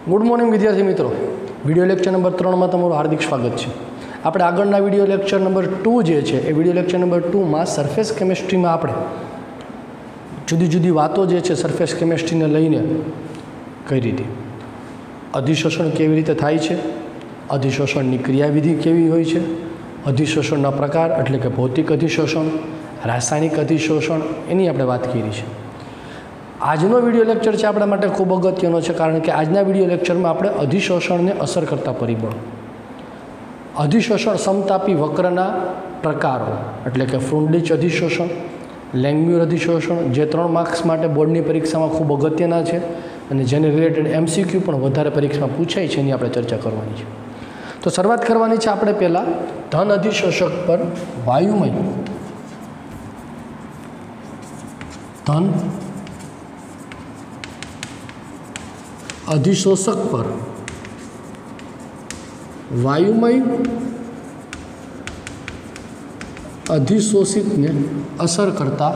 Good morning विद्यार्थी मित्रों, video lecture number 3 में तमारुं हार्दिक स्वागत है। આપણે આગળના વિડિયો લેક્ચર નંબર 2 જે છે એ વિડિયો લેક્ચર નંબર 2 માં સરફેસ કેમિસ્ટ્રીમાં આપણે જુદી જુદી વાતો જે છે સરફેસ કેમિસ્ટ્રીને લઈને કરી હતી। અધિશોષણ કેવી રીતે થાય છે, અધિશોષણની ક્રિયાવિધિ કેવી હોય છે, અધિશોષણના પ્રકાર એટલે કે ભૌતિક અધિશોષણ, રાસાયણિક અધિશોષણ, એની આપણે વાત કરી છે। આજનો વિડિયો લેક્ચર છે આપણા માટે ખૂબ અગત્યનો છે, કારણ કે આજના વિડિયો લેક્ચરમાં આપણે અધિશોષણને અસર કરતા પરિબળો, અધિશોષણ સમતાપી વક્રના પ્રકારો એટલે કે ફ્રુન્ડિચ અધિશોષણ, લેંગમ્યુર અધિશોષણ, જે 3 માર્ક્સ માટે બોર્ડની પરીક્ષામાં ખૂબ અગત્યના છે અને જેને રિલેટેડ MCQ પણ વધારે પરીક્ષામાં પૂછાય છે, એની આપણે ચર્ચા કરવાની છે। તો શરૂઆત કરવાની છે આપણે પહેલાં ધન અધિશોષક પર વાયુમય ધન અધિશોષક પર वायुमय अधिशोषित ने असर करता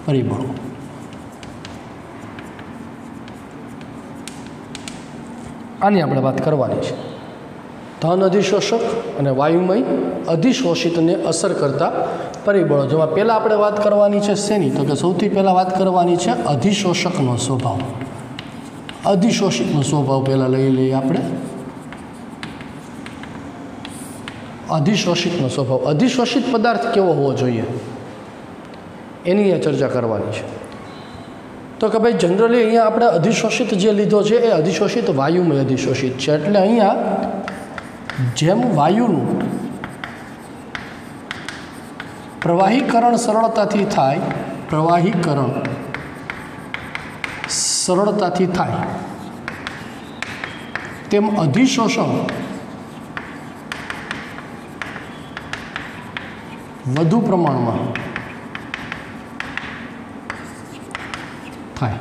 परिबळों। आनी आपणे बात करवानी छे। धन अधिशोषक अने वायुमय अधिशोषित ने असर करता परिबळों, जेमां पहेला आपणे बात करवानी छे शेनी, तो के सौथी पहेला बात करवानी छे अधिशोषकनो स्वभाव। अधिशोषितनो स्वभाव पहेला लई लईए आपणे। अधिशोषितनो स्वभाव, अधिशोषित पदार्थ केवो होवो जोईए एनी चर्चा करवानी छे। तो कि भाई जनरली अहींया आपणे अधिशोषित जे लीधो छे ए अधिशोषित वायुमय अधिशोषित छे, एटले अहींया जेम वायुनुं प्रवाहीकरण सरळताथी थाय, प्रवाहीकरण सरळताथी थाय तेम अधिशोषण વધુ પ્રમાણમાં થાય।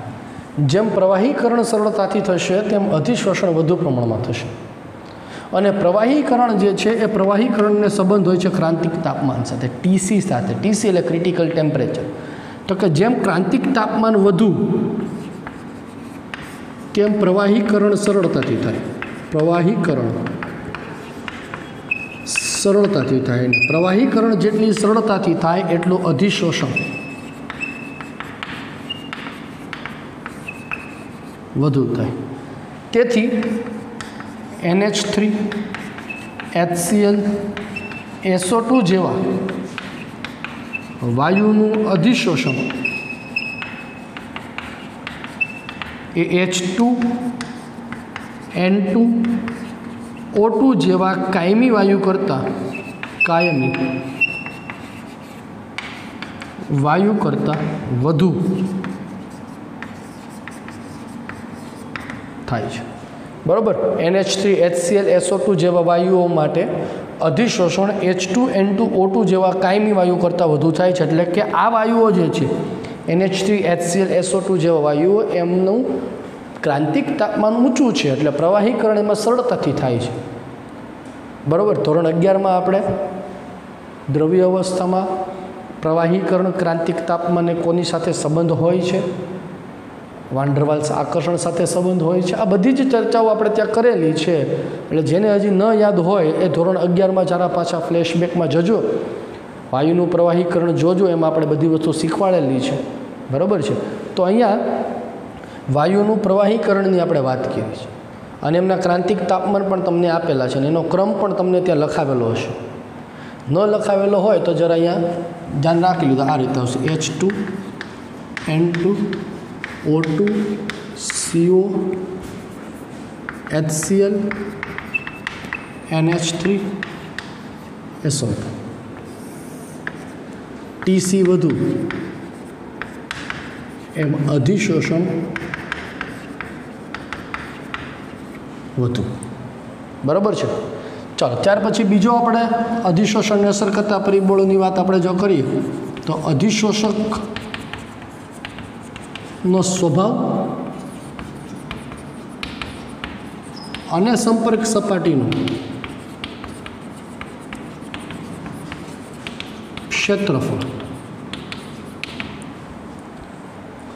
જેમ પ્રવાહીકરણ સરળતાથી થશે તેમ અધિશોષણ વધુ પ્રમાણમાં થશે। અને પ્રવાહીકરણ જે છે એ પ્રવાહીકરણને સંબંધ હોય છે ક્રાંતિક તાપમાન સાથે, TC સાથે। TC એટલે ક્રિટિકલ ટેમ્પરેચર। તો કે જેમ ક્રાંતિક તાપમાન વધુ તેમ પ્રવાહીકરણ સરળતાથી થાય, પ્રવાહીકરણ सरलताथी थाय। प्रवाहीकरण जेटली सरलताथी थाय एटलुं अधिशोषण वधु थाय। तेथी NH3, HCl, SO2 जेवा वायुनुं अधिशोषण ए H2, N2, O2 जेवा कायमी वायु करता वधु थाय छे, बराबर। NH3, HCl, SO2 जेवा वायुओ माटे अधिशोषण H2, N2, O2 जेवा कायमी वायु करता वधु थाय छे। एटले के आ वायुओ जे छे NH3, HCl, SO2 जेवा वायुओ एमनुं क्रांतिक तापमान ऊँचू है, एटले प्रवाहीकरण एमां सरळताथी थाय छे, बराबर। धोरण 11 में आपणे द्रव्य अवस्था में प्रवाहीकरण क्रांतिक तापमान कोनी साथे संबंध होय छे, वान डर वाल्स आकर्षण साथे संबंध होय छे। आ बधी ज चर्चाओ आपणे त्यां करेली छे, एटले जेने हजी न याद होय ए धोरण 11 में जरा पाछा फ्लेशबेक में जजो, वायुनुं प्रवाहीकरण जोजो, एमां आपणे बधी वस्तु शीखवाड़ेली छे, बराबर छे। तो अहींया वायुનું પ્રવાહીકરણની આપણે વાત કરી છે અને એમના ક્રાંતિક તાપમાન પણ તમને આપેલા છે અને એનો ક્રમ પણ તમને ત્યાં લખાવેલો હશે। ન લખાવેલો હોય તો જરા અહીંયા ધ્યાન રાખી લીધું, આ રીતે આવશે H2, N2, O2, CO, HCl, NH3, SO2, TC વધુ એમ अधिशोषण વધુ, बराबर है। चलो त्यार पछी बीजो अपने अधिशोषण ने असर करता परिबळों की बात आपणे जो करीए तो अधिशोषक नो स्वभाव अने संपर्क सपाटीनुं क्षेत्रफळ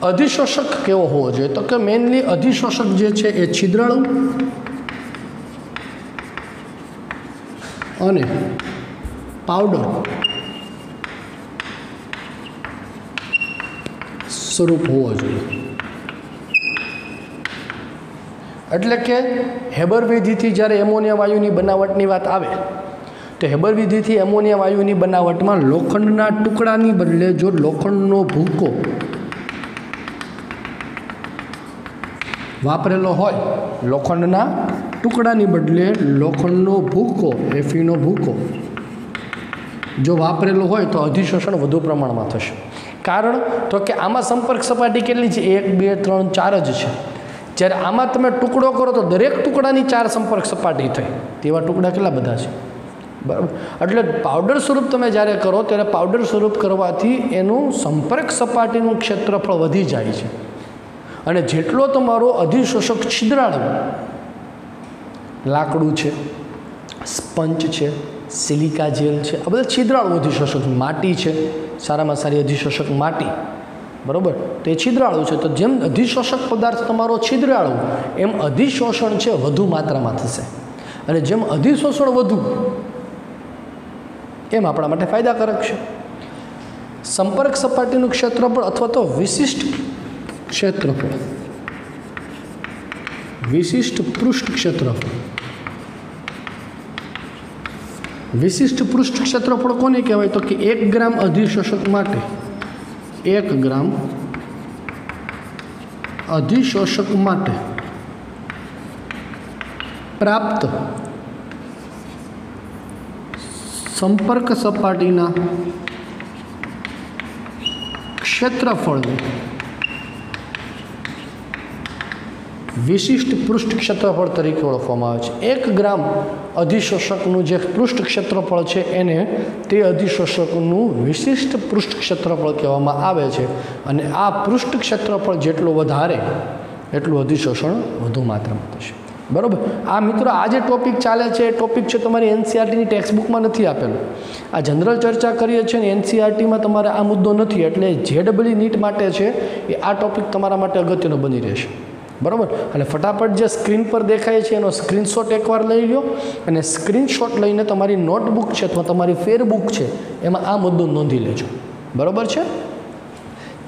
અધિશોષક કેવો હોવો જોઈએ? તો કે મેઇનલી અધિશોષક જે છે એ છિદ્રાળુ અને પાવડર સ્વરૂપ હોવો જોઈએ. એટલે કે હેબર વિધિથી જ્યારે એમોનિયા વાયુની બનાવટની વાત આવે તો હેબર વિધિથી એમોનિયા વાયુની બનાવટમાં લોખંડના ટુકડાની બદલે જો લોખંડનો ભૂકો વાપરેલો હોય, લોખંડના ટુકડાની બદલે લોખંડનો ભૂકો, એફીનો ભૂકો જો વાપરેલો હોય તો અધિશોષણ વધુ પ્રમાણમાં થશે. કારણ તો કે આમાં સંપર્ક સપાટી કેટલી છે? 1, 2, 3, 4 જ છે. જ્યારે આમાં તમે ટુકડો કરો તો દરેક ટુકડાની 4 સંપર્ક સપાટી થઈ. તેવા ટુકડા કેટલા બધા છે, બરાબર? એટલે પાવડર સ્વરૂપ તમે જ્યારે કરો ત્યારે પાવડર સ્વરૂપ કરવાથી એનું સંપર્ક સપાટીનું ક્ષેત્રફળ વધી જાય છે. અને જેટલો તમારો અધિશોષક છિદ્રાળુ લાકડું છે, સ્પંચ છે, સિલિકા જેલ છે, આ બધા છિદ્રાળુ અધિશોષક, માટી છે, સારામાં સારી અધિશોષક માટી, બરાબર? તો એ છિદ્રાળુ છે. તો જેમ અધિશોષક પદાર્થ તમારો છિદ્રાળુ એમ અધિશોષણ છે વધુ માત્રામાં થશે. અને જેમ અધિશોષણ વધુ એમ આપણા માટે ફાયદાકારક છે. સંપર્ક સપાટીનું ક્ષેત્રફળ અથવા તો વિશિષ્ટ ક્ષેત્રફળ, વિશિષ્ટ પૃષ્ઠ ક્ષેત્રફળ, વિશિષ્ટ પૃષ્ઠ ક્ષેત્રફળ કોને કહેવાય? તો કે 1 ગ્રામ અધિશોષક માટે 1 ગ્રામ અધિશોષક માટે પ્રાપ્ત સંપર્ક સપાટીના ક્ષેત્રફળને વિશિષ્ટ પૃષ્ઠ ક્ષેત્રફળ તરીકે ઓળખવામાં આવે છે. 1 ગ્રામ અધિશોષકનું જે પૃષ્ઠ ક્ષેત્રફળ છે એને તે અધિશોષકનું વિશિષ્ટ પૃષ્ઠ ક્ષેત્રફળ કહેવામાં આવે છે. અને આ પૃષ્ઠ ક્ષેત્રફળ જેટલું વધારે એટલું અધિશોષણ વધુ માત્રામાં થશે, બરાબર? આ મિત્રો આ જે ટોપિક ચાલે છે એ ટોપિક છે તમારી એનસીઆરટીની ટેક્સ્ટબુકમાં નથી આપેલો. આ જનરલ ચર્ચા કરીએ છીએ ને એનસીઆરટીમાં તમારે આ મુદ્દો નથી. એટલે જેડબલઈ નીટ માટે છે એ આ ટોપિક તમારા માટે અગત્યનો બની રહેશે, બરાબર? અને ફટાફટ જે સ્ક્રીન પર દેખાય છે એનો સ્ક્રીનશોટ એકવાર લઈ લો અને સ્ક્રીનશોટ લઈને તમારી નોટબુક છે અથવા તમારી ફેરબુક છે એમાં આ મુદ્દો નોંધી લેજો, બરાબર છે?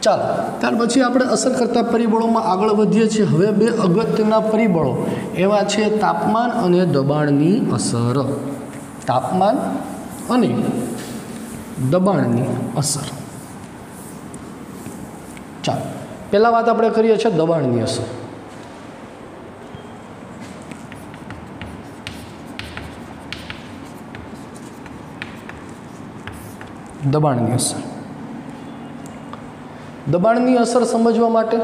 ચાલો, ત્યાર પછી આપણે અસર કરતા પરિબળોમાં આગળ વધીએ છીએ. હવે 2 અગત્યના પરિબળો એવા છે તાપમાન અને દબાણની અસર. તાપમાન અને દબાણની અસર. ચાલો, પહેલાં વાત આપણે કરીએ છીએ દબાણની અસર. દબાણની અસર. દબાણની અસર સમજવા માટે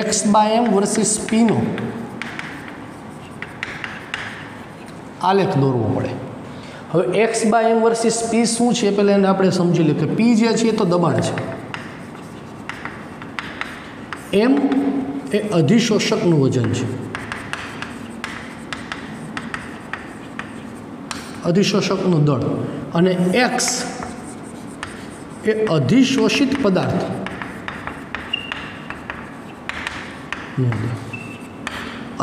x/m વર્સિસ P નો આલેખ દોરવો પડે. હવે x/m વર્સિસ P શું છે પહેલાં એને આપણે સમજી લઈએ કે P જે છે એ તો દબાણ છે, m એ અધિશોષકનું વજન છે, અધિશોષકનું દળ, અને x એ અધિશોષિત પદાર્થ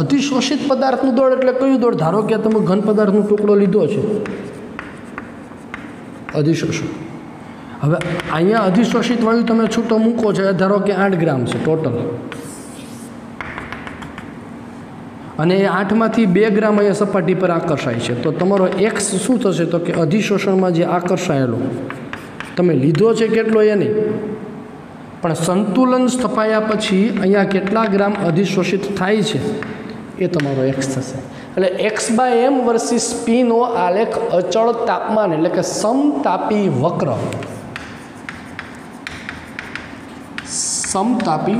અધિશોષિત પદાર્થનું દળ એટલે કયું દળ? ધારો કે તમે ઘન પદાર્થનો ટુકડો લીધો છે, અધિશોષણ. હવે અહીંયા અધિશોષિત વાયુ તમે છૂટો મૂકો છો, ધારો કે 8 ગ્રામ છે ટોટલ, અને એ 8માંથી 2 ગ્રામ અહીંયા સપાટી પર આકર્ષાય છે. તો તમારો x શું થશે? તો કે અધિશોષણમાં જે આકર્ષાયેલો તમે લીધો છે કેટલો એ નહીં, પણ સંતુલન સ્થપાયા પછી અહીંયા કેટલા ગ્રામ અધિશોષિત થાય છે એ તમારો x થશે. એટલે x/m વર્સિસ P નો આલેખ અચળ તાપમાન એટલે કે સમતાપી વક્ર, સમતાપી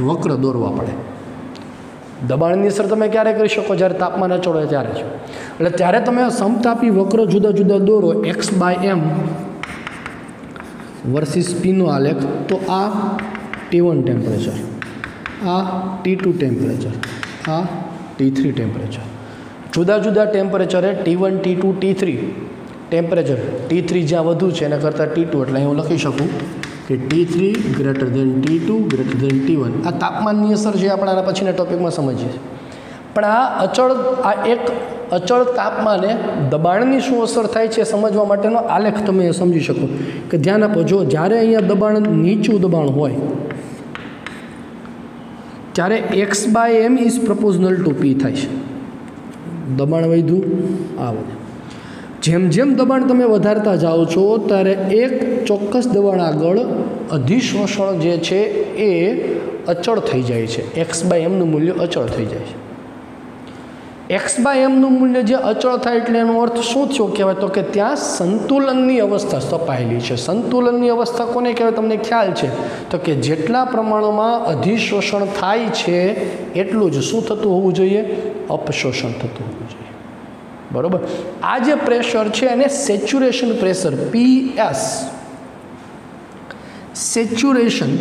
વક્ર દોરવા પડે. દબાણની અસર તમે ક્યારે કરી શકો? જ્યારે તાપમાન અચળ હોય ત્યારે જ. એટલે ત્યારે તમે સમતાપી વક્ર જુદા જુદા દોરો, x/m વર્સિસ P નો આલેખ. તો આ T1 ટેમ્પરેચર, આ T2 ટેમ્પરેચર, આ T3 ટેમ્પરેચર. જુદા જુદા ટેમ્પરેચરે T1, T2, T3 temperature, T3 જ્યાં વધુ છે એના કરતાં T2, એટલે અહીં હું લખી શકું કે T3 greater than T2 greater than T1. આ તાપમાનની અસર છે, આપણે આના પછીના ટોપિકમાં સમજીએ છીએ. પણ આ એક અચળ તાપમાને દબાણની શું અસર થાય છે સમજવા માટેનો આલેખ તમે સમજી શકો. કે ધ્યાન આપો, જો જ્યારે અહીંયા દબાણ નીચું દબાણ હોય ત્યારે x/m ઇઝ પ્રપોઝનલ ટુ P થાય છે. દબાણ વધ્યું આ વધે. જેમ જેમ દબાણ તમે વધારતા જાઓ છો ત્યારે એક ચોક્કસ દબાણ આગળ અધિશોષણ જે છે એ અચળ થઈ જાય છે. x/mનું મૂલ્ય અચળ થઈ જાય છે. x/mનું મૂલ્ય જે અચળ થાય એટલે એનો અર્થ શું થયો કહેવાય, તો કે ત્યાં સંતુલનની અવસ્થા સ્થપાયેલી છે. સંતુલનની અવસ્થા કોને કહેવાય તમને ખ્યાલ છે? તો કે જેટલા પ્રમાણમાં અધિશોષણ થાય છે એટલું જ શું થતું હોવું જોઈએ? અપશોષણ થતું હોવું જોઈએ. બરાબર. આ જે પ્રેશર છે એને saturation pressure PS, saturation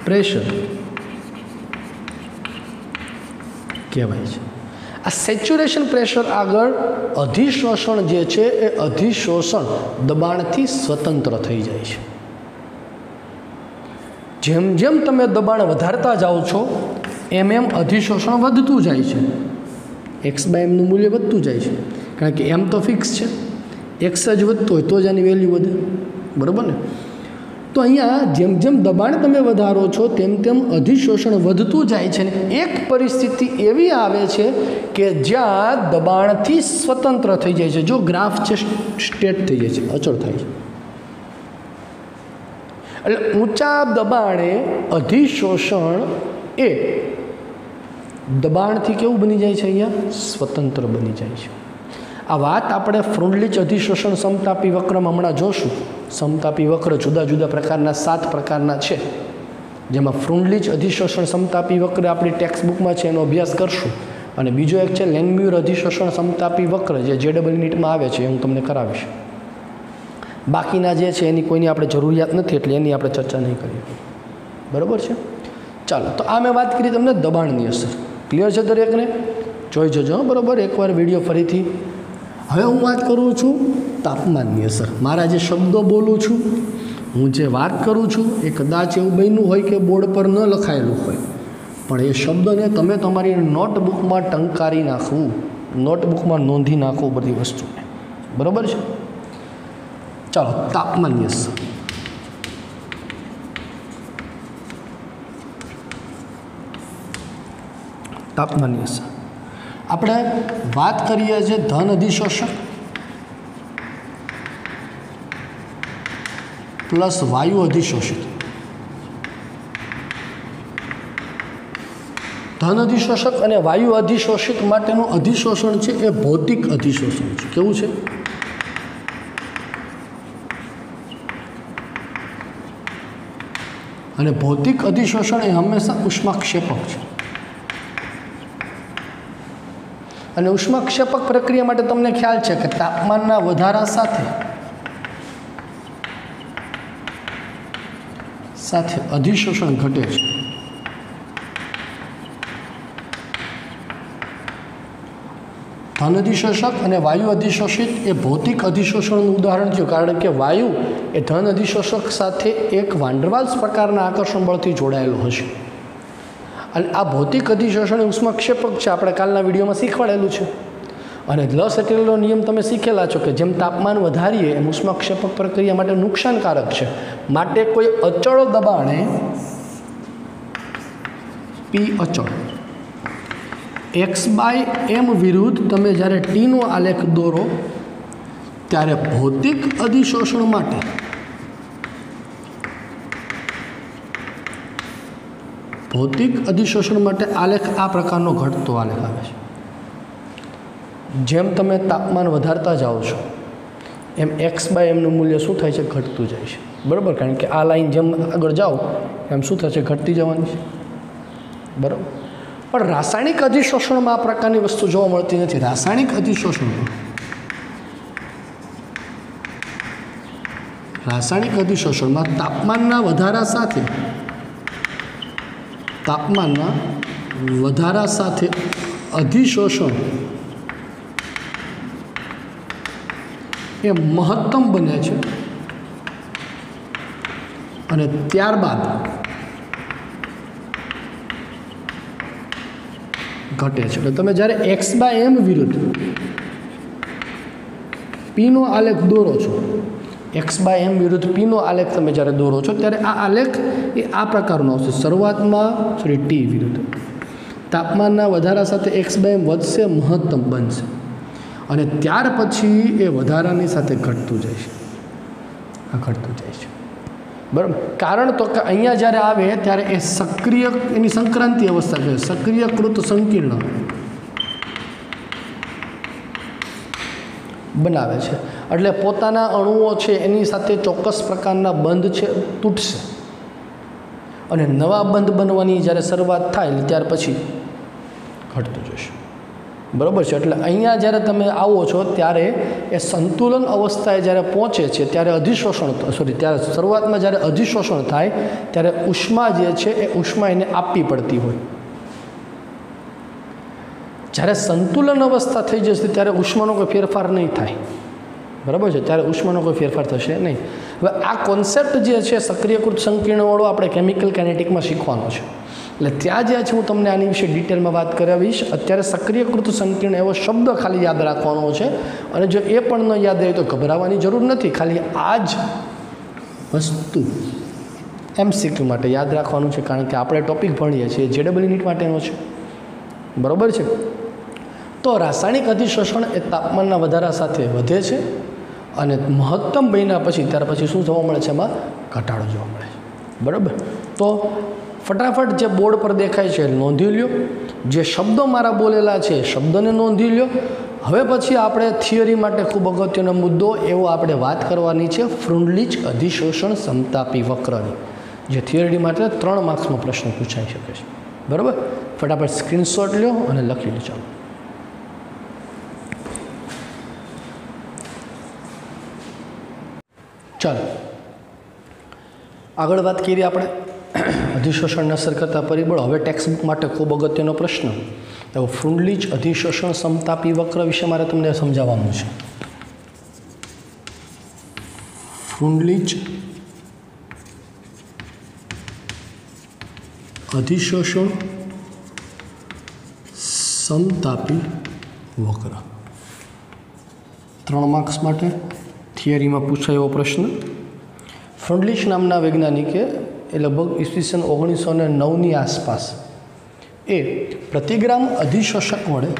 pressure કહેવાય છે. આ સેચ્યુરેશન પ્રેશર આગળ અધિશોષણ જે છે એ અધિશોષણ દબાણથી સ્વતંત્ર થઈ જાય છે. જેમ જેમ તમે દબાણ વધારતા જાઓ છો એમ એમ અધિશોષણ વધતું જાય છે. x/mનું મૂલ્ય વધતું જાય છે, કારણ કે m તો ફિક્સ છે. x જ વધતું હોય તો જ આની વેલ્યુ વધે. બરાબર ને? તો અહીંયા જેમ જેમ દબાણ તમે વધારો છો તેમ તેમ અધિશોષણ વધતું જાય છે. ને એક પરિસ્થિતિ એવી આવે છે કે જ્યાં દબાણથી સ્વતંત્ર થઈ જાય છે. જો ગ્રાફ છે સ્ટેટ થઈ જાય છે, અચળ થાય છે. એટલે ઊંચા દબાણે અધિશોષણ એ દબાણથી કેવું બની જાય છે? અહીંયા સ્વતંત્ર બની જાય છે. આ વાત આપણે ફ્રુન્ડલીચ અધિશોષણ સમતાપી વક્રમાં હમણાં જોશું. સમતાપી વક્ર જુદા જુદા પ્રકારના 7 પ્રકારના છે, જેમાં ફ્રુન્ડલીચ અધિશોષણ સમતાપી વક્ર આપણી ટેક્સ્ટ બુકમાં છે, એનો અભ્યાસ કરશું. અને બીજો એક છે લેન્ડમ્યુર અધિશોષણ સમતાપી વક્ર, જે JEE નીટમાં આવે છે, હું તમને કરાવીશ. બાકીના જે છે એની કોઈની આપણે જરૂરિયાત નથી, એટલે એની આપણે ચર્ચા નહીં કરીએ. બરાબર છે? ચાલો, તો આ મેં વાત કરી તમને દબાણની અસર. ક્લિયર છે દરેકને? જોઈ જજો બરાબર એકવાર વિડીયો ફરીથી. હવે હું વાત કરું છું તાપમાનની અસર. મારા જે શબ્દો બોલું છું, હું જે વાત કરું છું એ કદાચ એવું બન્યું હોય કે બોર્ડ પર ન લખાયેલું હોય, પણ એ શબ્દને તમે તમારી નોટબુકમાં ટંકારી નાખવું, નોટબુકમાં નોંધી નાખવું બધી વસ્તુને. બરાબર છે? ચાલો, તાપમાનની અસર. તાપમાનની અસર આપણે વાત કરીએ છીએ ધન અધિશોષક પ્લસ વાયુ અધિશોષિત. ધન અધિશોષક અને વાયુ અધિશોષિત માટેનું અધિશોષણ છે એ ભૌતિક અધિશોષણ છે. કેવું છે? અને ભૌતિક અધિશોષણ એ હંમેશા ઉષ્માક્ષેપક છે. અને ઉષ્માક્ષેપક પ્રક્રિયા માટે તમને ખ્યાલ છે કે તાપમાનના વધારા સાથે અધિશોષણ ઘટે છે. ધન અધિશોષક અને વાયુ અધિશોષિત એ ભૌતિક અધિશોષણનું ઉદાહરણ થયું, કારણ કે વાયુ એ ધન અધિશોષક સાથે એક વાન્ડરવાલ્સ પ્રકારના આકર્ષણ બળથી જોડાયેલો હશે. અને આ ભૌતિક અધિશોષણ ઉષ્માક્ષેપક છે, આપણે કાલના વિડીયોમાં શીખવાડેલું છે. અને લસેટેલનો નિયમ તમે શીખેલા છો કે જેમ તાપમાન વધારીએ એમ ઉષ્માક્ષેપક પ્રક્રિયા માટે નુકસાનકારક છે. માટે કોઈ અચળ દબાણે P અચળ x/m વિરુદ્ધ તમે જ્યારે ટીનો આલેખ દોરો ત્યારે ભૌતિક અધિશોષણ માટે આલેખ આ પ્રકારનો ઘટતો આલેખ આવે છે. જેમ તમે તાપમાન વધારતા જાઓ છો એમ x/mનું મૂલ્ય શું થાય છે? ઘટતું જાય છે. બરાબર? કારણ કે આ લાઈન જેમ આગળ જાઓ એમ શું થશે? ઘટતી જવાની છે. બરાબર? પણ રાસાયણિક અધિશોષણમાં આ પ્રકારની વસ્તુ જોવા મળતી નથી. રાસાયણિક અધિશોષણમાં તાપમાનના વધારા સાથે અધિશોષણ એ મહત્તમ બને છે અને ત્યારબાદ ઘટે છે. એટલે તમે જ્યારે x/m વિરુદ્ધ પીનો આલેખ દોરો છો, x/m વિરુદ્ધ પીનો આલેખ તમે જ્યારે દોરો છો ત્યારે આ આલેખ એ આ પ્રકારનો આવશે. શરૂઆતમાં t વિરુદ્ધ તાપમાનના વધારા સાથે x/m વધશે, મહત્તમ બનશે અને ત્યાર પછી એ વધારાની સાથે ઘટતું જાય છે. આ ઘટતું જાય છે, બરાબર. કારણ તો કે અહીંયા જ્યારે આવે ત્યારે એ સક્રિય, એની સંક્રાંતિ અવસ્થા છે, સક્રિયકૃત સંકીર્ણ બનાવે છે. એટલે પોતાના અણુઓ છે એની સાથે ચોક્કસ પ્રકારના બંધ છે તૂટશે અને નવા બંધ બનવાની જ્યારે શરૂઆત થાય ત્યાર પછી ઘટતું જશે, બરાબર છે. એટલે અહીંયા જ્યારે તમે આવો છો ત્યારે એ સંતુલન અવસ્થાએ જ્યારે પહોંચે છે ત્યારે ત્યારે શરૂઆતમાં જ્યારે અધિશોષણ થાય ત્યારે ઉષ્મા જે છે એ ઉષ્મા એને આપવી પડતી હોય. જ્યારે સંતુલન અવસ્થા થઈ જશે ત્યારે ઉષ્માનો કોઈ ફેરફાર નહીં થાય, બરાબર છે. ત્યારે ઉષ્માનો કોઈ ફેરફાર થશે નહીં. હવે આ કોન્સેપ્ટ જે છે સક્રિયકૃત સંકીર્ણવાળો આપણે કેમિકલ કાઇનેટિકમાં શીખવાનો છે. એટલે ત્યાં જે છે હું તમને આની વિશે ડિટેલમાં વાત કરાવીશ. અત્યારે સક્રિયકૃત સંકીર્ણ એવો શબ્દ ખાલી યાદ રાખવાનો છે અને જો એ પણ ન યાદ રહે તો ગભરાવાની જરૂર નથી. ખાલી આ જ વસ્તુ MCQ માટે યાદ રાખવાનું છે, કારણ કે આપણે ટોપિક ભણીએ છીએ JEE નીટ માટેનો છે, બરાબર છે. તો રાસાયણિક અધિશોષણ એ તાપમાનના વધારા સાથે વધે છે અને મહત્તમ બન્યા પછી ત્યાર પછી શું જોવા મળે છે? એમાં ઘટાડો જોવા મળે છે, બરાબર. તો ફટાફટ જે બોર્ડ પર દેખાય છે નોંધી લ્યો. જે શબ્દો મારા બોલેલા છે શબ્દને નોંધી લ્યો. હવે પછી આપણે થિયરી માટે ખૂબ અગત્યનો મુદ્દો એવો આપણે વાત કરવાની છે ફ્રુન્ડલીચ અધિશોષણ સમતાપી વક્રની, જે થિયરી માટે 3 માર્ક્સનો પ્રશ્ન પૂછાઈ શકે છે, બરાબર. ફટાફટ સ્ક્રીનશોટ લ્યો અને લખી લો. ચાલો આગળ વાત કરીએ આપણે અધિશોષણને અસર કરતા પરિબળો. હવે ટેક્સ્ટબુક માટે ખૂબ અગત્યનો પ્રશ્ન એવો ફ્રુન્ડલીચ અધિશોષણ સમતાપી વક્ર વિશે મારે તમને સમજાવવાનું છે. ફ્રુન્ડલીચ અધિશોષણ સમતાપી વક્ર 3 માર્ક્સ માટે થિયરીમાં પૂછાયો પ્રશ્ન. ફ્રુન્ડલીચ નામના વૈજ્ઞાનિકે એ લગભગ ઈસવીસન 1909ની આસપાસ એ પ્રતિગ્રામ અધિશોષક વડે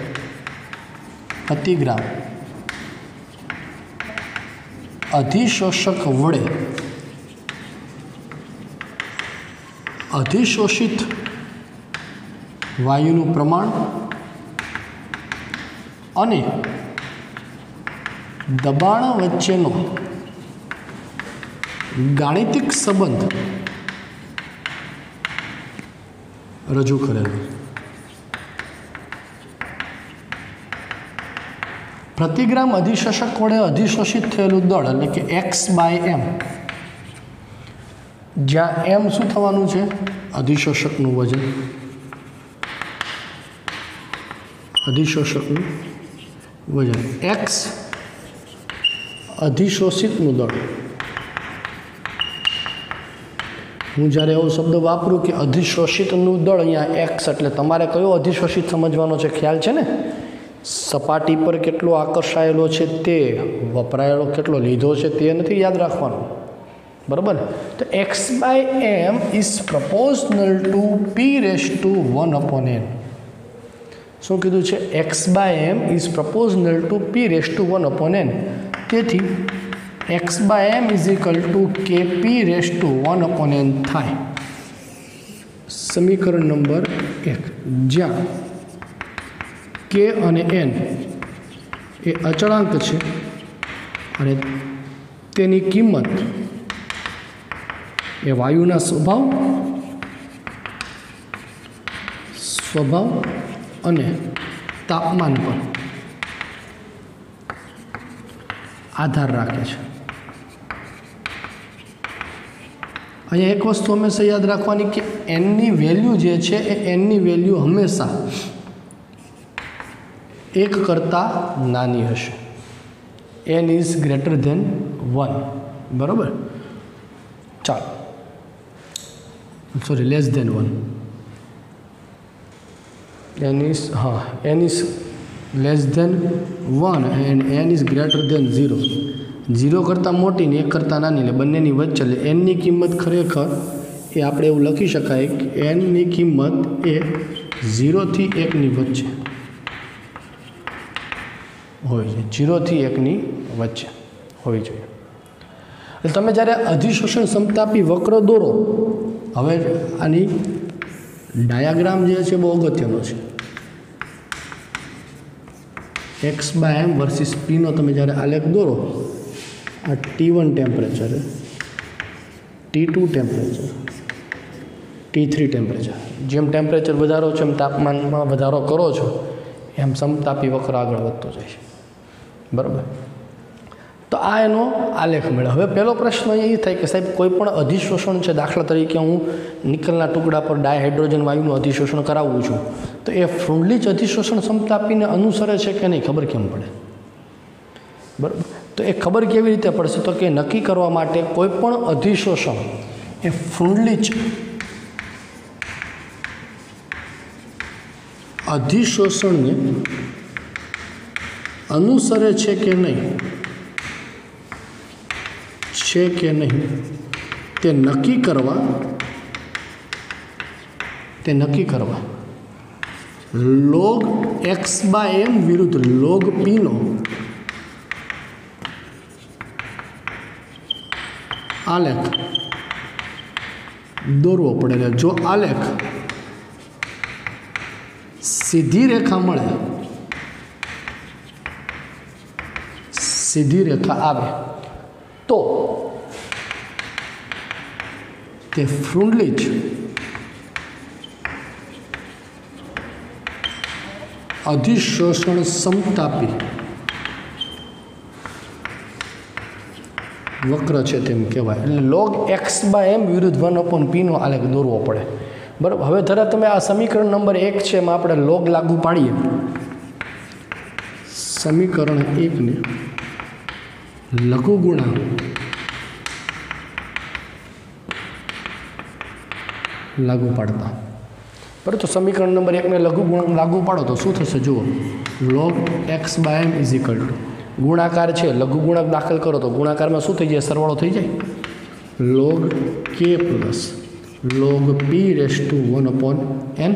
અધિશોષિત વાયુનું પ્રમાણ અને દબાણ વચ્ચેનો ગાણિતિક સંબંધ રજૂ કરેલો. પ્રતિગ્રામ અધિશોષક વડે અધિશોષિત થયેલું દળ એટલે કે x/m, જ્યાં m શું થવાનું છે? અધિશોષકનું વજન, x અધિશોષિતનું દળ. હું જ્યારે એવો શબ્દ વાપરું કે અધિશોષિતનું દળ, અહીંયા x એટલે તમારે કયો અધિશોષિત સમજવાનો છે? ખ્યાલ છે ને? સપાટી પર કેટલો આકર્ષાયેલો છે તે, વપરાયેલો કેટલો લીધો છે તે નથી યાદ રાખવાનું, બરાબર. તો x/m ઇઝ પ્રપોઝનલ ટુ p⁻1/n. શું કીધું છે? x/m is પ્રપોઝનલ two p⁻1/n. તેથી x/m is equal to kp⁻1/n થાય. સમીકરણ નંબર 1, જ્યાં k અને n એ અચળાંક છે અને તેની કિંમત એ વાયુના સ્વભાવ અને તાપમાન પર આધાર રાખે છે. અહીંયા એક વસ્તુ હંમેશા યાદ રાખવાની કે એનની વેલ્યુ જે છે એ એનની વેલ્યુ હંમેશા 1 કરતાં નાની હશે. n ઇઝ ગ્રેટર ધેન 1, બરાબર. ચાલો, sorry, less than 1. n is less than 1 and n is greater than 0. 0 કરતાં મોટી ને 1 કરતાં નાની, એટલે બંનેની વચ્ચે. એટલે nની કિંમત ખરેખર એ આપણે એવું લખી શકાય કે nની કિંમત એ 0 થી 1ની વચ્ચે હોવી જોઈએ. 0 થી 1ની વચ્ચે હોવી જોઈએ. એટલે તમે જ્યારે અધિશોષણ સમતાપી વક્ર દોરો, હવે આની ડાયાગ્રામ જે છે બહુ અગત્યનો છે. x/m વર્સિસ પીનો તમે જ્યારે આલેખ દોરો, આ T1 temperature, T2 temperature, T3 temperature. જેમ ટેમ્પરેચર વધારો છો એમ તાપમાનમાં વધારો કરો છો એમ સમતાપી વક્ર આગળ વધતો જાય છે, બરાબર. તો આ એનો આલેખ મળે. હવે પહેલો પ્રશ્ન એ થાય કે સાહેબ કોઈ પણ અધિશોષણ છે, દાખલા તરીકે હું નિકલના ટુકડા પર ડાયહાઇડ્રોજન વાયુનું અધિશોષણ કરાવું છું, તો એ ફ્રુન્ડલીચ અધિશોષણ સમતાપીને અનુસરે છે કે નહીં, ખબર કેમ પડે, બરાબર. તો એ ખબર કેવી રીતે પડશે, તો કે નક્કી કરવા માટે કોઈ પણ અધિશોષણ એ ફ્રુન્ડલીચ અધિશોષણને અનુસરે છે કે નહીં તે નક્કી કરવા log x/m વિરુદ્ધ log p નો આલેખ દોરવો પડે. જો આલેખ સીધી રેખા મળે, સીધી રેખા આવે, તો તે ફ્રુન્ડલીચ અધિશોષણ સમતાપી વક્ર છે તેમ કહેવાય. એટલે log x/m વિરુદ્ધ 1/p નો આલેખ દોરવો પડે, બરાબર. હવે જરા તમે આ સમીકરણ નંબર 1 છે એમાં આપણે log લાગુ પાડીએ. સમીકરણ 1 ને લઘુગુણાંક લાગુ પાડતા, બરાબર. તો સમીકરણ નંબર 1 ને લઘુગુણાંક લાગુ પાડો તો શું થશે જુઓ. log x/m is equal to ગુણાકાર છે, લઘુગુણાંક દાખલ કરો તો ગુણાકારમાં શું થઈ જાય, સરવાળો થઈ જાય. log k plus log p raise to 1/n.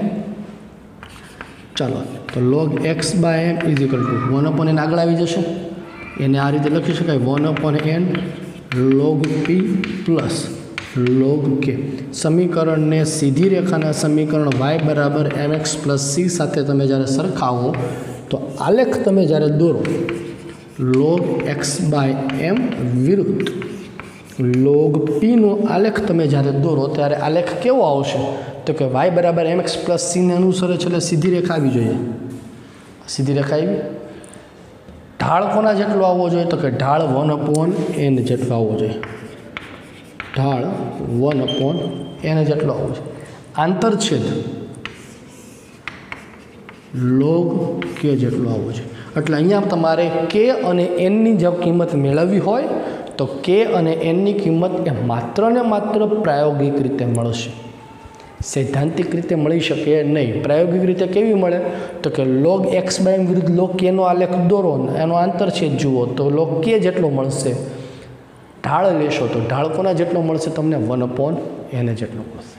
ચાલો, તો log x/m is equal to 1/n આગળ આવી જશે. એને આ રીતે લખી શકાય 1/n log p plus log k. સમીકરણને સીધી રેખાના સમીકરણ y બરાબર mx પ્લસ c સાથે તમે જ્યારે સરખાવો તો આલેખ તમે જ્યારે દોરો log x/m વિરુદ્ધ log p નો આલેખ તમે જ્યારે દોરો ત્યારે આલેખ કેવો આવશે, તો કે y બરાબર mx પ્લસ c ને અનુસરે છે, એટલે સીધી રેખા આવી જોઈએ. સીધી રેખા આવી. ઢાળ કોના જેટલો આવવો જોઈએ, તો કે ઢાળ 1/n જેટલો આવવો જોઈએ. ઢાળ 1/n જેટલો આવવો જોઈએ. આંતરછેદ log k જેટલો આવવો જોઈએ. એટલે અહીંયા તમારે k અને nની જો કિંમત મેળવવી હોય તો k અને nની કિંમત એ માત્ર ને માત્ર પ્રાયોગિક રીતે મળશે, સૈદ્ધાંતિક રીતે મળી શકે નહીં. પ્રાયોગિક રીતે કેવી મળે, તો કે log x/m વિરુદ્ધ log k નો આલેખ દોરો, એનો આંતરછેદ જુઓ તો log k જેટલો મળશે. ઢાળ લેશો તો ઢાળ કોના જેટલો મળશે, તમને 1/n જેટલો મળશે.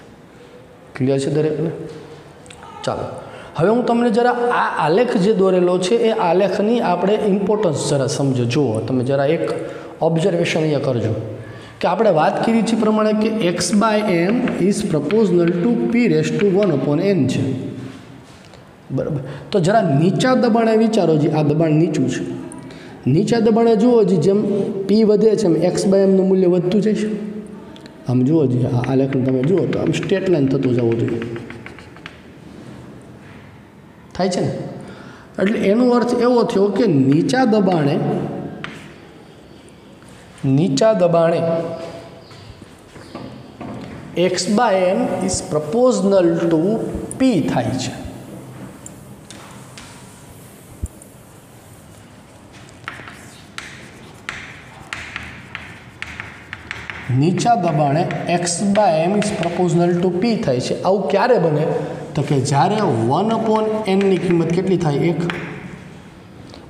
ક્લિયર છે દરેકને? ચાલો, હવે હું તમને જરા આ આલેખ જે દોરેલો છે એ આલેખની આપણે ઇમ્પોર્ટન્સ જરા સમજો. જુઓ તમે જરા એક ઓબ્ઝર્વેશન અહીંયા કરજો કે આપણે વાત કરી છે પ્રમાણે કે x/m is પ્રપોઝનલ two p raise to 1/n છે, બરાબર. તો જરા નીચા દબાણે વિચારો, જે આ દબાણ નીચું છે, નીચા દબાણે જુઓ જે જેમ p વધે છે એમ x/m નું મૂલ્ય વધતું જાય છે. આમ જુઓ જે આ આલેખને તમે જુઓ તો આમ સ્ટ્રેટ લાઈન થતું જવું જોઈએ, થાય છે ને. એટલે એનો અર્થ એવો થયો કે નીચા દબાણે x/m ઇઝ પ્રપોઝનલ ટુ p થાય છે. નીચા દબાણે x/m ઇઝ પ્રપોઝનલ ટુ p થાય છે। આવું ક્યારે બને તો કે જ્યારે 1/n ની કિંમત કેટલી થાય 1,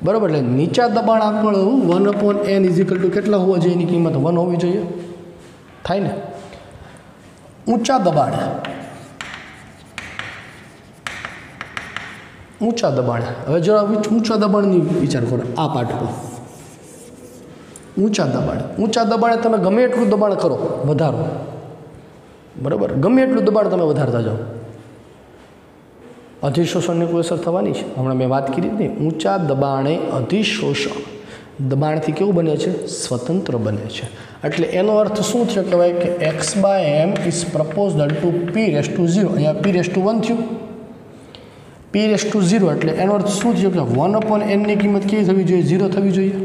બરાબર। એટલે નીચા દબાણ આગળ 1/n ઇઝ ઇક્વલ ટુ કેટલા હોવા જોઈએ, એની કિંમત 1 હોવી જોઈએ, થાય ને। ઊંચા દબાણે હવે જો ઊંચા દબાણની વિચાર કરો, આ પાઠ પર ઊંચા દબાણે તમે ગમે એટલું દબાણ કરો, વધારો, બરાબર, ગમે એટલું દબાણ તમે વધારતા જાઓ, અધિશોષણની કોઈ અસર થવાની છે। હમણાં મેં વાત કરી નહીં, ઊંચા દબાણે અધિશોષણ દબાણથી કેવું બને છે, સ્વતંત્ર બને છે। એટલે એનો અર્થ શું થયો કહેવાય કે x/m ઇઝ પ્રપોઝનલ ટુ p⁻0, અહીંયા p⁻1 થયું, p⁻0 એટલે એનો અર્થ શું થયો કે 1/n ની કિંમત કેવી થવી જોઈએ, 0 થવી જોઈએ,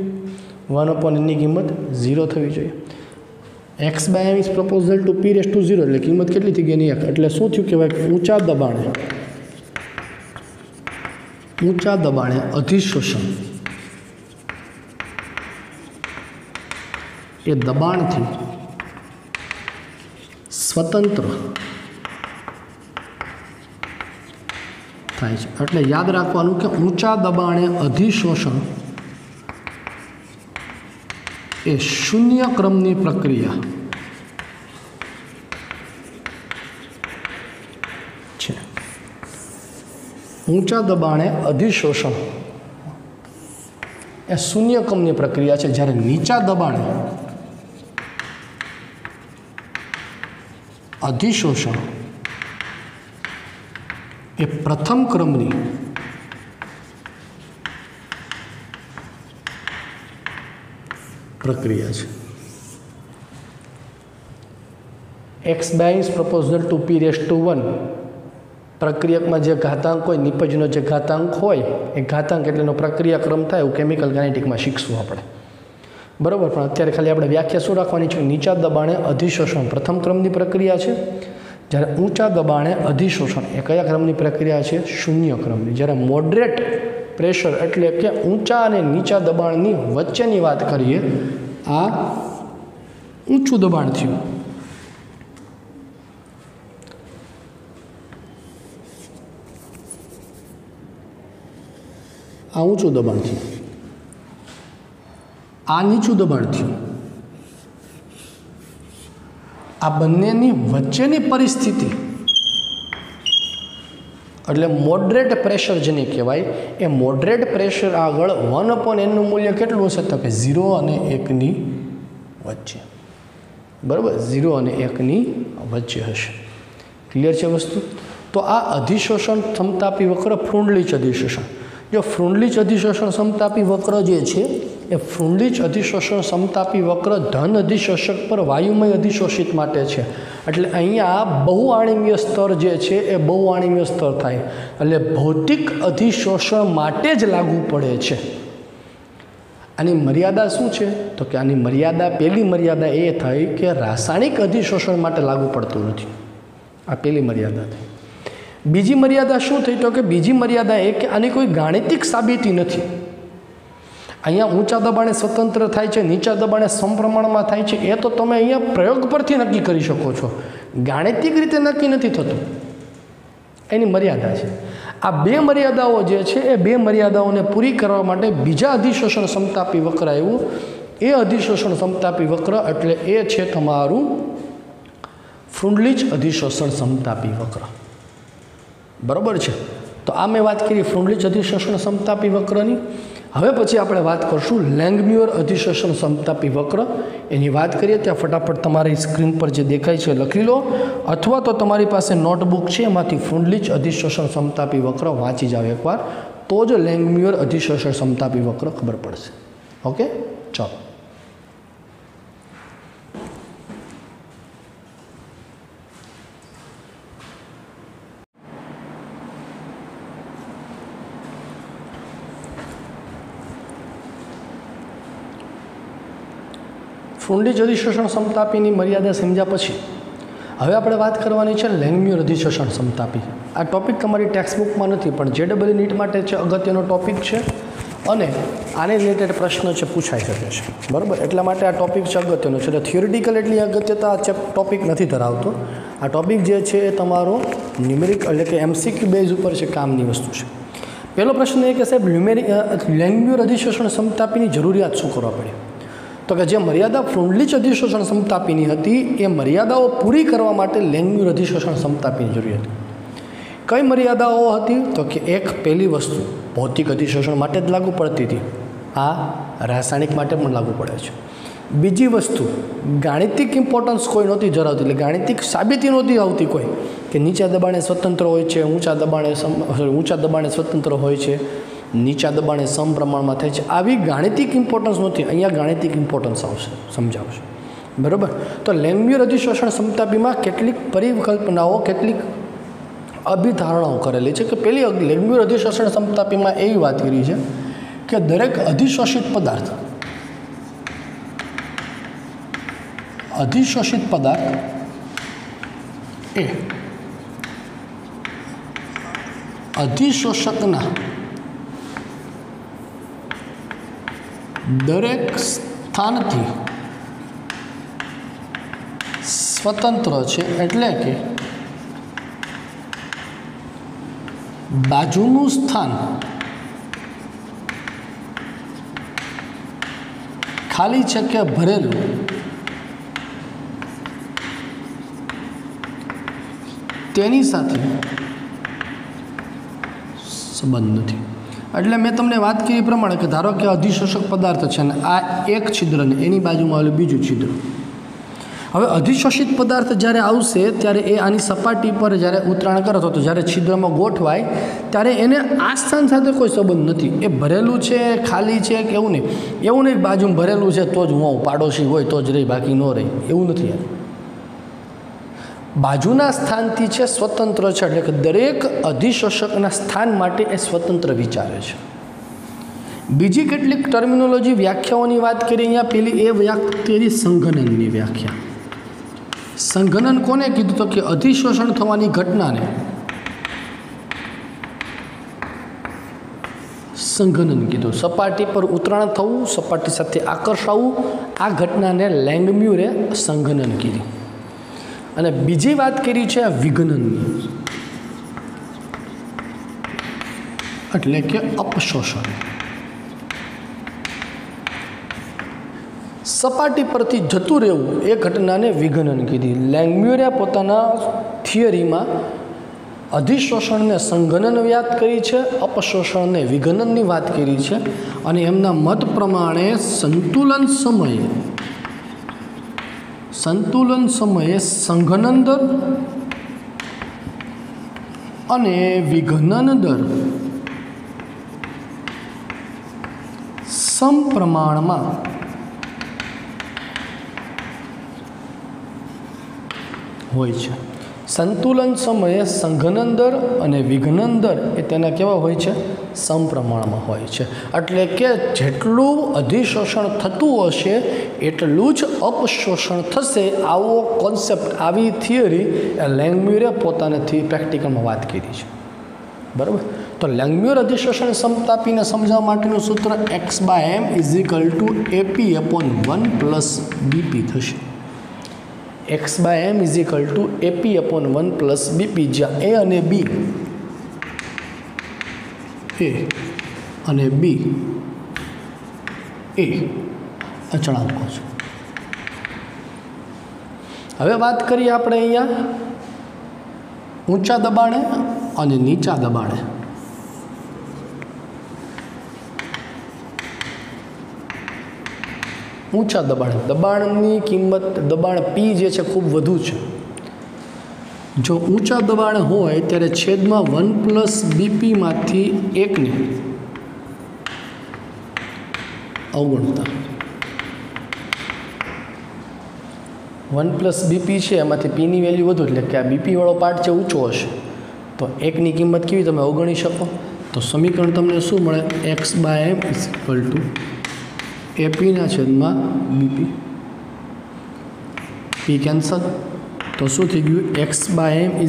1/n ની કિંમત 0 થવી જોઈએ। x/m ઇઝ પ્રપોઝનલ ટુ p⁻0 એટલે કિંમત કેટલી થઈ ગઈ એની 1, એટલે શું થયું કહેવાય કે ઊંચા દબાણે અધિશોષણ એ દબાણથી સ્વતંત્ર થાય છે। એટલે યાદ રાખવાનું કે ઊંચા દબાણે અધિશોષણ એ શૂન્ય ક્રમની પ્રક્રિયા છે। ઊંચા દબાણે અધિશોષણ એ શૂન્ય ક્રમની પ્રક્રિયા છે, જ્યારે નીચા દબાણે અધિશોષણ એ પ્રથમ ક્રમની પ્રક્રિયા છે। x/m ઇઝ પ્રપોઝનલ ટુ p⁻1 પ્રક્રિયકમાં જે ઘાતાંક હોય, નિપજનો જે ઘાતાંક હોય એ ઘાતાંક એટલે એનો પ્રક્રિયાક્રમ થાય એવું કેમિકલ કાઇનેટિકમાં શીખશું આપણે, બરાબર। પણ અત્યારે ખાલી આપણે વ્યાખ્યા શું રાખવાની છે, નીચા દબાણે અધિશોષણ પ્રથમ ક્રમની પ્રક્રિયા છે, જ્યારે ઊંચા દબાણે અધિશોષણ એ કયા ક્રમની પ્રક્રિયા છે, શૂન્ય ક્રમની। જ્યારે મોડરેટ પ્રેશર એટલે કે ઊંચા અને નીચા દબાણની વચ્ચેની વાત કરીએ, આ ઊંચું દબાણ થયું, આ ઊંચું દબાણ થયું, આ નીચું દબાણ થયું, આ બંનેની વચ્ચેની પરિસ્થિતિ એટલે મોડરેટ પ્રેશર જેને કહેવાય, એ મોડરેટ પ્રેશર આગળ 1/n મૂલ્ય કેટલું હશે તો કે 0 અને 1ની વચ્ચે, બરાબર, 0 અને 1ની વચ્ચે હશે। ક્લિયર છે વસ્તુ? તો આ અધિશોષણ સમતાપી વક્ર ફ્રુન્ડલીચ અધિશોષણ, જો ફ્રુન્ડલીચ અધિશોષણ સમતાપી વક્ર જે છે એ ફ્રુન્ડલીચ અધિશોષણ સમતાપી વક્ર ધન અધિશોષક પર વાયુમય અધિશોષિત માટે છે। એટલે અહીંયા બહુઆણિમીય સ્તર જે છે એ બહુઆણિમીય સ્તર થાય, એટલે ભૌતિક અધિશોષણ માટે જ લાગુ પડે છે। આની મર્યાદા શું છે તો કે આની મર્યાદા, પહેલી મર્યાદા એ થઈ કે રાસાયણિક અધિશોષણ માટે લાગુ પડતું નથી, આ પહેલી મર્યાદા થઈ। બીજી મર્યાદા શું થઈ તો કે બીજી મર્યાદા એ કે આની કોઈ ગાણિતિક સાબિતી નથી। અહીંયા ઊંચા દબાણે સ્વતંત્ર થાય છે, નીચા દબાણે સમપ્રમાણમાં થાય છે, એ તો તમે અહીંયા પ્રયોગ પરથી નક્કી કરી શકો છો, ગાણિતિક રીતે નક્કી નથી થતું, એની મર્યાદા છે। આ બે મર્યાદાઓ જે છે એ બે મર્યાદાઓને પૂરી કરવા માટે બીજા અધિશોષણ સમતાપી વક્ર આવ્યું, એ અધિશોષણ સમતાપી વક્ર એટલે એ છે તમારું ફ્રુન્ડલીચ અધિશોષણ સમતાપી વક્ર, બરાબર છે। તો આ મેં વાત કરી ફ્રુન્ડલીચ અધિશોષણ સમતાપી વક્રની। હવે પછી આપણે વાત કરશું લેંગમ્યુર અધિશોષણ સમતાપી વક્ર, એની વાત કરીએ ત્યાં ફટાફટ તમારી સ્ક્રીન પર જે દેખાય છે લખી લો, અથવા તો તમારી પાસે નોટબુક છે એમાંથી ફ્રુન્ડલીચ અધિશોષણ સમતાપી વક્ર વાંચી જાઓ એકવાર, તો જ લેંગમ્યુર અધિશોષણ સમતાપી વક્ર ખબર પડશે। ઓકે, ચાલો। ફ્રુન્ડલીચ અધિશોષણ સમતાપીની મર્યાદા સમજ્યા પછી હવે આપણે વાત કરવાની છે લેંગમ્યુર અધિશોષણ સમતાપી। આ ટોપિક તમારી ટેક્સ્ટ બુકમાં નથી પણ JEE નીટ માટે છે, અગત્યનો ટોપિક છે અને આને રિલેટેડ પ્રશ્ન છે પૂછાઈ શકે છે, બરાબર. એટલા માટે આ ટૉપિક છે અગત્યનો છે. એટલે થિયોરિટિકલ એટલી અગત્યતા આ ટૉપિક નથી ધરાવતો. આ ટૉપિક જે છે એ તમારો ન્યુમેરિક એટલે કે MCQ બેઝ ઉપર છે, કામની વસ્તુ છે. પહેલો પ્રશ્ન એ કે સાહેબ લેંગ્યુર અધિશોષણ સમતાપીની જરૂરિયાત શું કરવા પડી? તો કે જે મર્યાદા ફ્રોન્ડલીચ અધિશોષણ સમતાપીની હતી એ મર્યાદાઓ પૂરી કરવા માટે લેંગ્યુર અધિશોષણ સમતાપીની જરૂરિયાત. કઈ મર્યાદાઓ હતી? તો કે એક પહેલી વસ્તુ ભૌતિક અધિશોષણ માટે જ લાગુ પડતી હતી, આ રાસાયણિક માટે પણ લાગુ પડે છે. બીજી વસ્તુ ગાણિતિક ઇમ્પોર્ટન્સ કોઈ નહોતી ધરાવતી, એટલે ગાણિતિક સાબિતી નહોતી આવતી કોઈ કે નીચા દબાણે સ્વતંત્ર હોય છે, ઊંચા દબાણે સ્વતંત્ર હોય છે, નીચા દબાણે સમપ્રમાણમાં થાય છે. આવી ગાણિતિક ઇમ્પોર્ટન્સ નહોતી. અહીંયા ગાણિતિક ઇમ્પોર્ટન્સ આવશે, સમજાવશે, બરાબર. તો લેંગ્યુર અધિશોષણ સમતાપીમાં કેટલીક પરિકલ્પનાઓ, કેટલીક અભિધારણાઓ કરેલી છે. કે પેલી લેંગ્યુર અધિશોષણ સમતાપીમાં એવી વાત કરી છે કે દરેક અધિશોષિત પદાર્થ એ અધિશોષકના દરેક સ્થાનથી સ્વતંત્ર છે. એટલે કે બાજુનું સ્થાન ખાલી છે કે ભરેલું તેની સાથે સંબંધ નથી. એટલે મેં તમને વાત કરી એ પ્રમાણે કે ધારો કે અધિશોષક પદાર્થ છે ને આ એક છિદ્ર ને એની બાજુમાં આવેલું બીજું છિદ્ર. હવે અધિશોષિત પદાર્થ જ્યારે આવશે ત્યારે એ આની સપાટી પર જ્યારે ઉતરાણ કરતો તો જ્યારે છિદ્રમાં ગોઠવાય ત્યારે એને આ સ્થાન સાથે કોઈ સંબંધ નથી. એ ભરેલું છે, ખાલી છે કે એવું નહીં બાજુમાં ભરેલું છે તો જ હું આવું, પાડોશી હોય તો જ રહી, બાકી ન રહી, એવું નથી. યાર બાજુના સ્થાનથી છે સ્વતંત્ર છે. એટલે કે દરેક અધિશોષકના સ્થાન માટે એ સ્વતંત્ર વિચારે છે. બીજી કેટલીક ટર્મિનોલોજી વ્યાખ્યાઓની વાત કરીએ અહીંયા. પેલી એ વ્યાખ્યા સંઘનનની વ્યાખ્યા. સંઘનન કોને કીધું? તો કે અધિશોષણ થવાની ઘટનાને સંઘનન કીધું. સપાટી પર ઉતરાણ થવું, સપાટી સાથે આકર્ષાવું, આ ઘટનાને લેંગમ્યુરે સંઘનન કીધી. અને બીજી વાત કરી છે વિઘનનની, એટલે કે અપશોષણ. સપાટી પરથી જતું રહેવું એ ઘટનાને વિઘનન કીધી. લેંગમ્યુરે પોતાના થિયરીમાં અધિશોષણને સંઘનન વાત કરી છે, અપશોષણને વિઘનનની વાત કરી છે. અને એમના મત પ્રમાણે સંતુલન સમયે સંઘનન દર અને વિઘનન દર સમપ્રમાણમાં હોય છે. સંતુલન સમયે સંઘનન દર અને વિઘનન દર એ તેના કેવા હોય છે? સમપ્રમાણમાં હોય છે. એટલે કે જેટલું અધિશોષણ થતું હશે એટલું જ અપશોષણ થશે. આવો કોન્સેપ્ટ, આવી થિયરી લેંગમ્યુરે પોતાનેથી પ્રેક્ટિકલમાં વાત કરી છે, બરાબર. તો લેંગમ્યુર અધિશોષણ સમતાપીને સમજાવવા માટેનું સૂત્ર x/m = AP/1 + BP થશે. x/m = AP/1 + BP, જ્યાં A અને B એ અચળાંકો છે. હવે વાત કરીએ આપણે અહીંયા ઊંચા દબાણે અને નીચા દબાણે. ઊંચા દબાણની કિંમત, દબાણ P જે છે ખૂબ વધુ છે. જો ઊંચા દબાણ હોય ત્યારે છેદમાં 1 + BP માંથી એકને અવગણતા. 1 + BP છે એમાંથી Pની વેલ્યુ વધુ, એટલે કે આ BP વાળો પાર્ટ છે ઊંચો હશે તો એકની કિંમત કેવી તમે અવગણી શકો? તો સમીકરણ તમને શું મળે? x/m = AP/BP. P કેન્સલ, તો શું થઈ ગયું? x/m =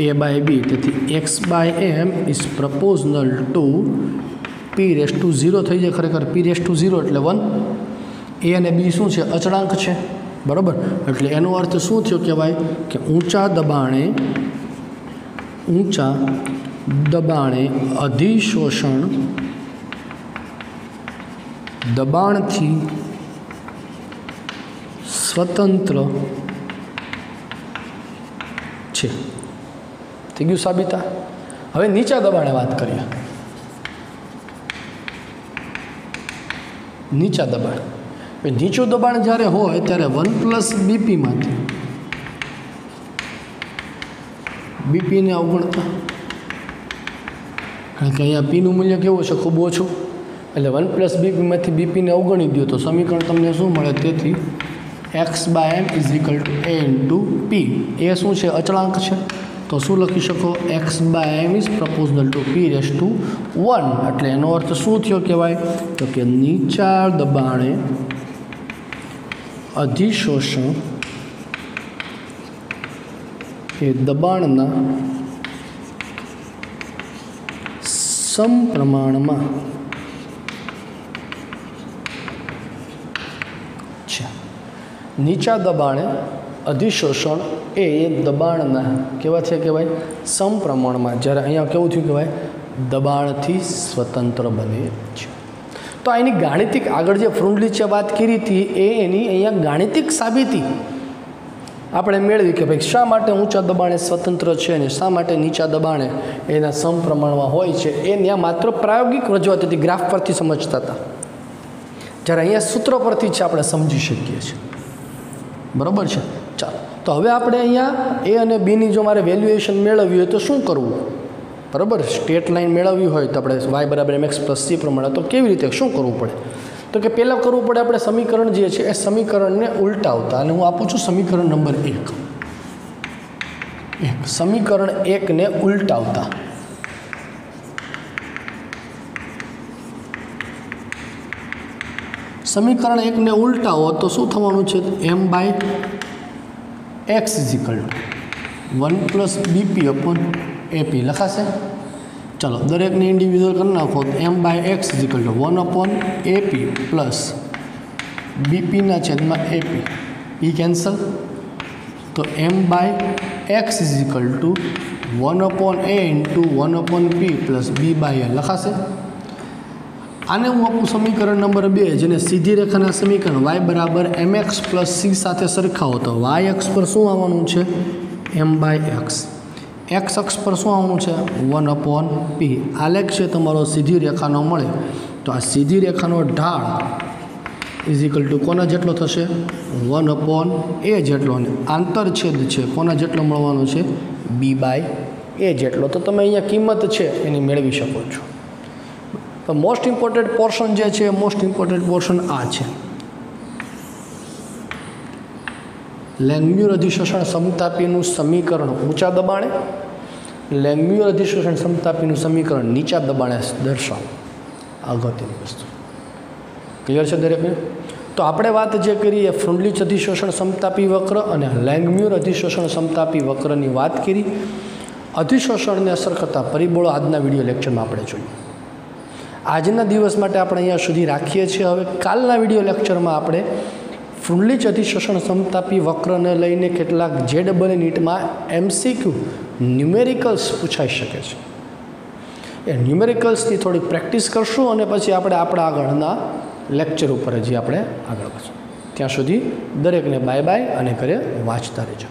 A/B. તેથી x/m is proportional to p⁻0 થઈ જાય. ખરેખર p⁻0 એટલે 1. એ અને બી શું છે? અચળાંક છે, બરાબર. એટલે એનો અર્થ શું થયો કહેવાય કે ઊંચા દબાણે અધિશોષણ દબાણથી સ્વતંત્ર છે. થઈ ગયું સાબિત. હવે નીચા દબાણે વાત કરીએ. નીચા દબાણ, નીચું દબાણ જ્યારે હોય ત્યારે 1 + બીપીમાંથી બીપીને અવગણતા, કારણ કે અહીંયા પીનું મૂલ્ય કેવું છે? ખૂબ ઓછું. એટલે 1 + બીપીમાંથી બીપીને અવગણી દો તો સમીકરણ તમને શું મળે? તેથી x/m = a × p. એ શું છે? અચળાંક છે. તો શું લખી શકો? x/m = p⁻1. એટલે એનો અર્થ શું થયો કહેવાય? તો કે નીચા દબાણે અધિશોષણ એ દબાણના સમપ્રમાણમાં છે. નીચા દબાણે અધિશોષણ એ દબાણના કેવા છે કહેવાય? સમપ્રમાણમાં. જ્યારે અહીંયા કેવું થયું કહેવાય? દબાણથી સ્વતંત્ર બને છે. તો એની ગાણિતિક આગળ જે ફ્રુન્ડલીચે વાત કરી હતી એની અહીંયા ગાણિતિક સાબિતી આપણે મેળવી કે ભાઈ શા માટે ઊંચા દબાણે સ્વતંત્ર છે અને શા માટે નીચા દબાણે એના સમપ્રમાણમાં હોય છે. એ ત્યાં માત્ર પ્રાયોગિક રજૂઆત હતી, ગ્રાફ પરથી સમજતા હતા. જ્યારે અહીંયા સૂત્ર પરથી જ આપણે સમજી શકીએ છીએ, બરાબર છે. ચાલો, તો હવે આપણે અહીંયા એ અને બીની જો મારે વેલ્યુએશન મેળવવી હોય તો શું કરવું? બરાબર, સ્ટેટ લાઇન મેળવવી હોય તો આપણે y = mx + c પ્રમાણે તો કેવી રીતે શું કરવું પડે? તો કે પહેલાં કરવું પડે આપણે સમીકરણ જે છે એ સમીકરણને ઉલટાવતા. અને હું આપું છું સમીકરણ નંબર 1. સમીકરણ 1 ને ઉલટાવતા. સમીકરણ 1 ને ઉલટાવો તો શું થવાનું છે? m/x = 1 + bp/ap લખાશે. ચાલો, દરેકને ઇન્ડિવિજ્યુઅલ કરી નાખો. m/x = 1/ap + bp/ap. એ કેન્સલ. તો m/x = 1/a × 1/p + b/a લખાશે. આને હું આપું સમીકરણ નંબર 2, જેને સીધી રેખાના સમીકરણ y = mx + c સાથે સરખાવો તો y અક્ષ પર શું આવવાનું છે? m/x. x અક્ષ પર શું આવવાનું છે? 1/p. આલેખ છે તમારો સીધી રેખાનો મળે તો આ સીધી રેખાનો ઢાળ = કોના જેટલો થશે? 1/a જેટલો. અને આંતરછેદ છે કોના જેટલો મળવાનો છે? b/a જેટલો. તો તમે અહીંયા કિંમત છે એની મેળવી શકો છો. તો મોસ્ટ ઇમ્પોર્ટન્ટ પોર્શન જે છે, મોસ્ટ ઇમ્પોર્ટન્ટ પોર્શન આ છે. લેંગમ્યુર અધિશોષણ સમતાપીનું સમીકરણ ઊંચા દબાણે, લેંગમ્યુર અધિશોષણ સમતાપીનું સમીકરણ નીચા દબાણે દર્શાવો. અગત્યની વસ્તુ ક્લિયર છે દરેકને? તો આપણે વાત જે કરી એ ફ્રુન્ડલીચ અધિશોષણ સમતાપી વક્ર અને લેંગમ્યુર અધિશોષણ સમતાપી વક્રની વાત કરી. અધિશોષણને અસર કરતા પરિબળો આજના વિડીયો લેક્ચરમાં આપણે જોયું. આજના દિવસ માટે આપણે અહીંયા સુધી રાખીએ છીએ. હવે કાલના વિડીયો લેક્ચરમાં આપણે ફ્રુન્ડલીચ અધિશોષણ સમતાપી વક્રને લઈને કેટલાક JEE નીટમાં MCQ ન્યુમેરિકલ્સ પૂછાઈ શકે છે. એ ન્યુમેરિકલ્સની થોડી પ્રેક્ટિસ કરશું અને પછી આપણે આપણા આગળના લેક્ચર ઉપર હજી આપણે આગળ વધશું. ત્યાં સુધી દરેકને બાય બાય અને ઘરે વાંચતા રહેજો.